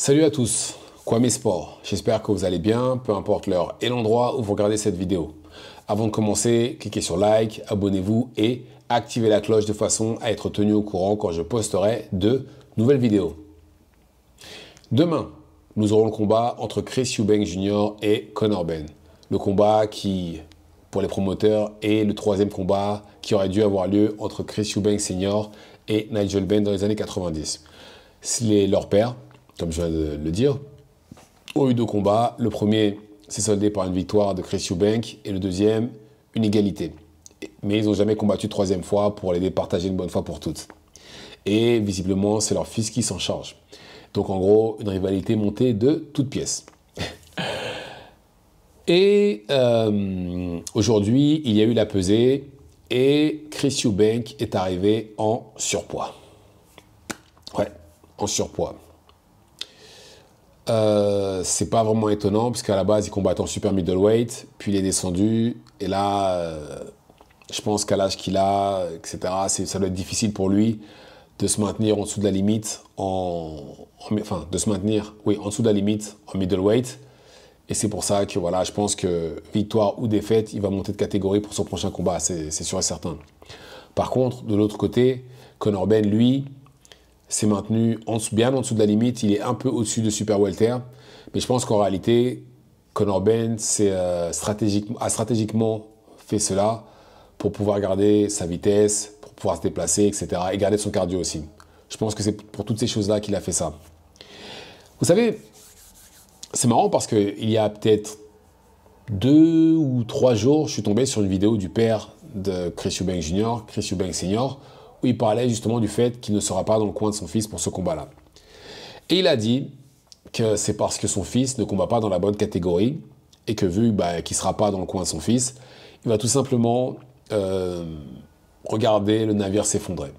Salut à tous, Kwame Sport. J'espère que vous allez bien, peu importe l'heure et l'endroit où vous regardez cette vidéo. Avant de commencer, cliquez sur like, abonnez-vous et activez la cloche de façon à être tenu au courant quand je posterai de nouvelles vidéos. Demain, nous aurons le combat entre Chris Eubank Jr. et Conor Benn. Le combat qui, pour les promoteurs, est le troisième combat qui aurait dû avoir lieu entre Chris Eubank Sr. et Nigel Benn dans les années 90. Leurs pères, comme je viens de le dire, ont eu deux combats. Le premier s'est soldé par une victoire de Chris Eubank et le deuxième, une égalité. Mais ils n'ont jamais combattu une troisième fois pour les départager une bonne fois pour toutes. Et visiblement, c'est leur fils qui s'en charge. Donc en gros, une rivalité montée de toutes pièces. Et aujourd'hui, il y a eu la pesée et Chris Eubank est arrivé en surpoids. Ouais, en surpoids. C'est pas vraiment étonnant puisqu'à la base il combattait en super middleweight, puis il est descendu et là je pense qu'à l'âge qu'il a, etc., ça doit être difficile pour lui de se maintenir en dessous de la limite en dessous de la limite en middleweight, et c'est pour ça que voilà, je pense que victoire ou défaite, il va monter de catégorie pour son prochain combat, c'est sûr et certain. Par contre, de l'autre côté, Conor Benn, lui, s'est maintenu bien en dessous de la limite. Il est un peu au-dessus de super welter. Mais je pense qu'en réalité, Conor Benn a stratégiquement fait cela pour pouvoir garder sa vitesse, pour pouvoir se déplacer, etc. Et garder son cardio aussi. Je pense que c'est pour toutes ces choses-là qu'il a fait ça. Vous savez, c'est marrant parce qu'il y a peut-être 2 ou 3 jours, je suis tombé sur une vidéo du père de Chris Eubank Jr., Chris Eubank Sr., où il parlait justement du fait qu'il ne sera pas dans le coin de son fils pour ce combat-là. Et il a dit que c'est parce que son fils ne combat pas dans la bonne catégorie et que vu qu'il ne sera pas dans le coin de son fils, il va tout simplement regarder le navire s'effondrer.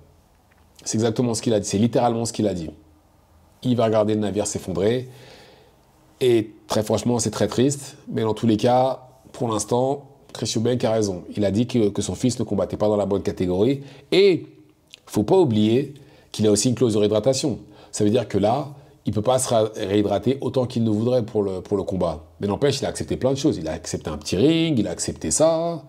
C'est exactement ce qu'il a dit, c'est littéralement ce qu'il a dit. Il va regarder le navire s'effondrer et très franchement, c'est très triste, mais dans tous les cas, pour l'instant, Chris Eubank a raison. Il a dit que son fils ne combattait pas dans la bonne catégorie et il ne faut pas oublier qu'il a aussi une clause de réhydratation. Ça veut dire que là, il ne peut pas se réhydrater autant qu'il ne voudrait pour le combat. Mais n'empêche, il a accepté plein de choses. Il a accepté un petit ring, il a accepté ça.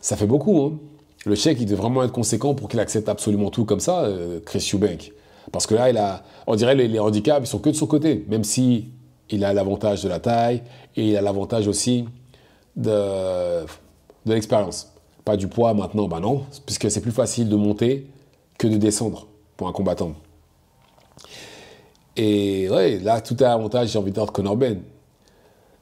Ça fait beaucoup, hein. Le chèque, il devait vraiment être conséquent pour qu'il accepte absolument tout comme ça, Chris Eubank. Parce que là, on dirait les handicaps, ils sont que de son côté. Même si il a l'avantage de la taille et il a l'avantage aussi de l'expérience. Pas du poids maintenant, non, puisque c'est plus facile de monter que de descendre pour un combattant. Et ouais, là, tout est avantage, j'ai envie de dire, de Conor Benn.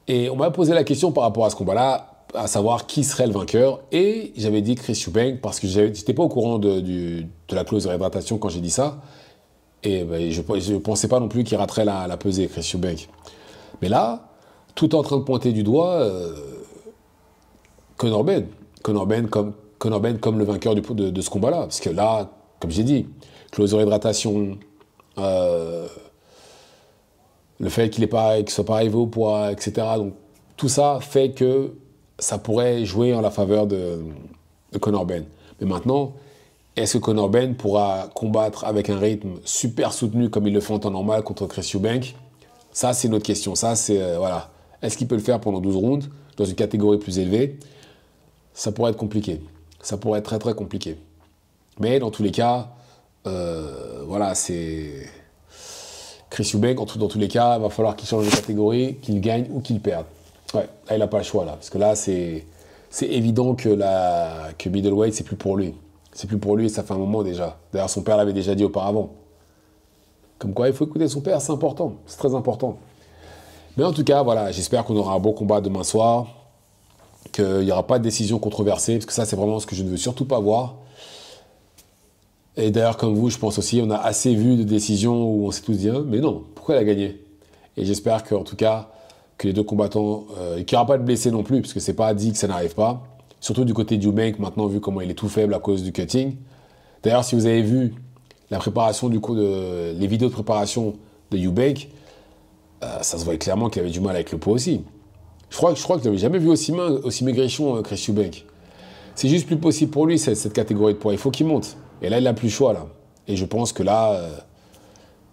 Et on m'a posé la question par rapport à ce combat-là, à savoir qui serait le vainqueur. Et j'avais dit Chris Eubank parce que je n'étais pas au courant de la clause de réhydratation quand j'ai dit ça. Et je ne pensais pas non plus qu'il raterait la pesée, Chris Eubank. Mais là, tout est en train de pointer du doigt Conor Benn. Conor Benn comme le vainqueur de ce combat-là. Parce que là, comme j'ai dit, clause de réhydratation, le fait qu'il ne soit pas arrivé au poids, etc. Donc, tout ça fait que ça pourrait jouer en la faveur de Conor Benn. Mais maintenant, est-ce que Conor Benn pourra combattre avec un rythme super soutenu comme il le fait en temps normal contre Chris Eubank? Ça, c'est une autre question. Ça, c'est, voilà. Est-ce qu'il peut le faire pendant 12 rounds dans une catégorie plus élevée? Ça pourrait être compliqué. Ça pourrait être très, très compliqué. Mais dans tous les cas, voilà, c'est Chris Eubank, dans tous les cas, il va falloir qu'il change de catégorie, qu'il gagne ou qu'il perde. Ouais, là, il n'a pas le choix, là. Parce que là, c'est évident que middleweight, c'est plus pour lui. C'est plus pour lui et ça fait un moment déjà. D'ailleurs, son père l'avait déjà dit auparavant. Comme quoi, il faut écouter son père, c'est important. C'est très important. Mais en tout cas, voilà, j'espère qu'on aura un bon combat demain soir, qu'il n'y aura pas de décision controversée, parce que ça, c'est vraiment ce que je ne veux surtout pas voir. Et d'ailleurs, comme vous, je pense aussi, on a assez vu de décisions où on s'est tous dit, hein, mais non, pourquoi elle a gagné? Et j'espère qu'en tout cas, que les deux combattants, et qu'il n'y aura pas de blessés non plus, parce que c'est pas dit que ça n'arrive pas. Surtout du côté du Eubank, maintenant, vu comment il est tout faible à cause du cutting. D'ailleurs, si vous avez vu la préparation, les vidéos de préparation de Eubank, ça se voyait clairement qu'il avait du mal avec le poids aussi. Je crois que je n'avais jamais vu aussi maigrichon, Chris Eubank. C'est juste plus possible pour lui, cette catégorie de poids. Il faut qu'il monte. Et là, il n'a plus le choix, là. Et je pense que là,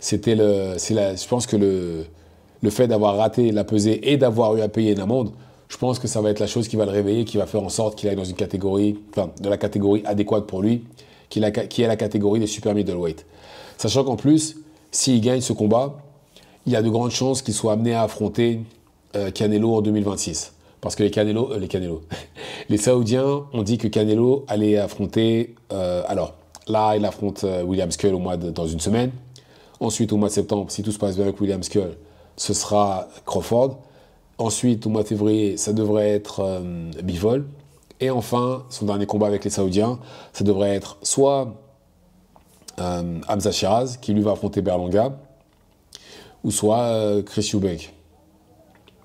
Je pense que le fait d'avoir raté la pesée et d'avoir eu à payer une amende, je pense que ça va être la chose qui va le réveiller, qui va faire en sorte qu'il aille dans une catégorie, enfin, de la catégorie adéquate pour lui, qui est la catégorie des super middleweight. Sachant qu'en plus, s'il gagne ce combat, il y a de grandes chances qu'il soit amené à affronter Canelo en 2026. Parce que les Saoudiens ont dit que Canelo allait affronter, alors là, il affronte William Skull dans une semaine. Ensuite, au mois de septembre, si tout se passe bien avec William Skull, ce sera Crawford. Ensuite, au mois de février, ça devrait être Bivol. Et enfin, son dernier combat avec les Saoudiens, ça devrait être soit Hamza Shiraz, qui lui va affronter Berlanga, ou soit Chris Eubank.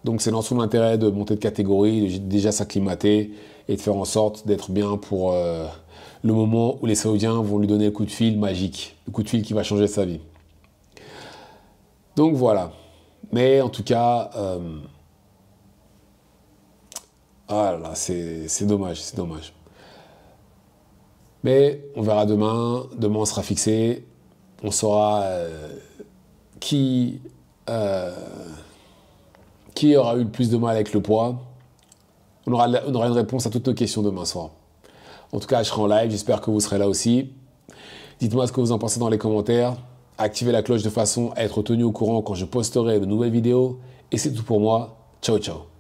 Donc c'est dans son intérêt de monter de catégorie, de déjà s'acclimater et de faire en sorte d'être bien pour le moment où les Saoudiens vont lui donner le coup de fil magique, le coup de fil qui va changer sa vie. Donc voilà. Mais en tout cas, c'est dommage, c'est dommage. Mais on verra demain. Demain, on sera fixé. On saura qui aura eu le plus de mal avec le poids. On aura une réponse à toutes nos questions demain soir. En tout cas, je serai en live. J'espère que vous serez là aussi. Dites-moi ce que vous en pensez dans les commentaires. Activez la cloche de façon à être tenu au courant quand je posterai de nouvelles vidéos. Et c'est tout pour moi. Ciao, ciao.